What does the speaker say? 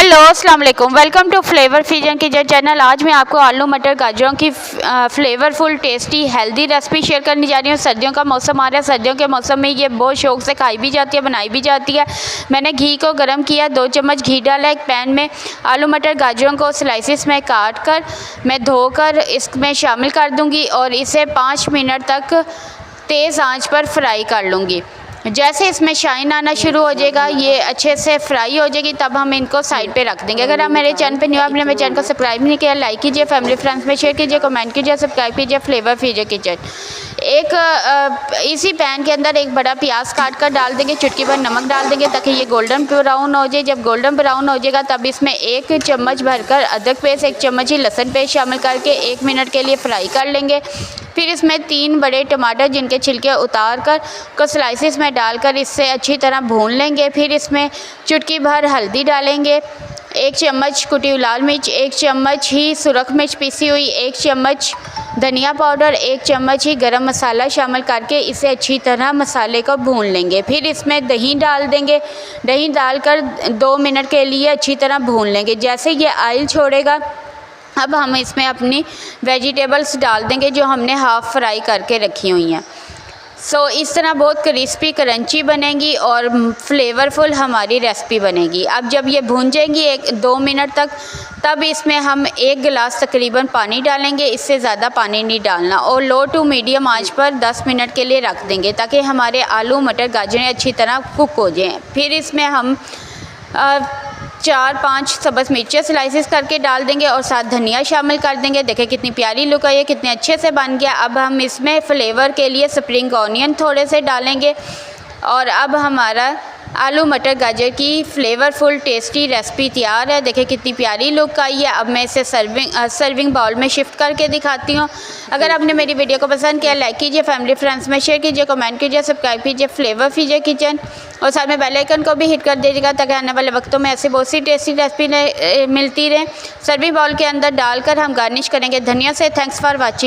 Hello अस्सलाम वालेकुम, welcome to flavour fusion kitchen channel. आज मैं आपको आलू मटर गाजरों की flavourful tasty healthy recipe share करने जा रही हूँ। सर्दियों का मौसम आ रहा है, सर्दियों के मौसम में ये बहुत शौक से खाई भी जाती है, बनाई भी जाती है। मैंने घी को गर्म किया, 2 चम्मच घी डाला एक पैन में। आलू मटर गाजरों को स्लाइसिस में काट कर मैं धोकर इसमें शामिल कर दूँगी और इसे 5 मिनट तक तेज़ आँच पर फ्राई कर लूँगी। जैसे इसमें शाइन आना शुरू हो जाएगा, ये अच्छे से फ्राई हो जाएगी, तब हम इनको साइड पे रख देंगे। अगर आप मेरे चैनल पे न्यू आपने मेरे चैनल को सब्सक्राइब नहीं किया, लाइक कीजिए, फैमिली फ्रेंड्स में शेयर कीजिए, कमेंट कीजिए, सब्सक्राइब कीजिए फ्लेवर फ्यूजन किचन। इसी पैन के अंदर एक बड़ा प्याज काट कर डाल देंगे, चुटकी भर नमक डाल देंगे ताकि ये गोल्डन ब्राउन हो जाए। जब गोल्डन ब्राउन हो जाएगा तब इसमें 1 चम्मच भरकर अदरक पेस्ट, 1 चम्मच ही लहसुन पेस्ट शामिल करके 1 मिनट के लिए फ्राई कर लेंगे। फिर इसमें 3 बड़े टमाटर जिनके छिलके उतार कर को स्लाइसिस में डालकर इससे अच्छी तरह भून लेंगे। फिर इसमें चुटकी भर हल्दी डालेंगे, 1 चम्मच कुटी हुई लाल मिर्च, 1 चम्मच ही सुरख मिर्च पीसी हुई, 1 चम्मच धनिया पाउडर, 1 चम्मच ही गरम मसाला शामिल करके इसे अच्छी तरह मसाले को भून लेंगे। फिर इसमें दही डाल देंगे, दही डालकर 2 मिनट के लिए अच्छी तरह भून लेंगे। जैसे ये ऑयल छोड़ेगा अब हम इसमें अपनी वेजिटेबल्स डाल देंगे जो हमने हाफ़ फ्राई करके रखी हुई हैं। इस तरह बहुत क्रिस्पी क्रंची बनेगी और फ्लेवरफुल हमारी रेसिपी बनेगी। अब जब ये भून जाएंगी 1-2 मिनट तक, तब इसमें हम 1 गिलास तकरीबन पानी डालेंगे, इससे ज़्यादा पानी नहीं डालना, और लो टू मीडियम आंच पर 10 मिनट के लिए रख देंगे ताकि हमारे आलू मटर गाजरें अच्छी तरह कुक हो जाएँ। फिर इसमें हम 4-5 सब्ज़ मिर्चें स्लाइसिस करके डाल देंगे और साथ धनिया शामिल कर देंगे। देखें कितनी प्यारी लुक आई है, कितने अच्छे से बन गया। अब हम इसमें फ्लेवर के लिए स्प्रिंग ऑनियन थोड़े से डालेंगे और अब हमारा आलू मटर गाजर की फ्लेवरफुल टेस्टी रेसिपी तैयार है। देखिए कितनी प्यारी लुक आई है। अब मैं इसे सर्विंग बाउल में शिफ्ट करके दिखाती हूँ। अगर आपने मेरी वीडियो को पसंद किया, लाइक कीजिए, फैमिली फ्रेंड्स में शेयर कीजिए, कमेंट कीजिए, सब्सक्राइब कीजिए फ्लेवर फ्यूजन किचन, और साथ में बेल आइकन को भी हिट कर दीजिएगा ताकि आने वाले वक्तों में ऐसी बहुत सी टेस्टी रेसिपी मिलती रहे। सर्विंग बाउल के अंदर डालकर हम गार्निश करेंगे धनिया से। Thanks for watching.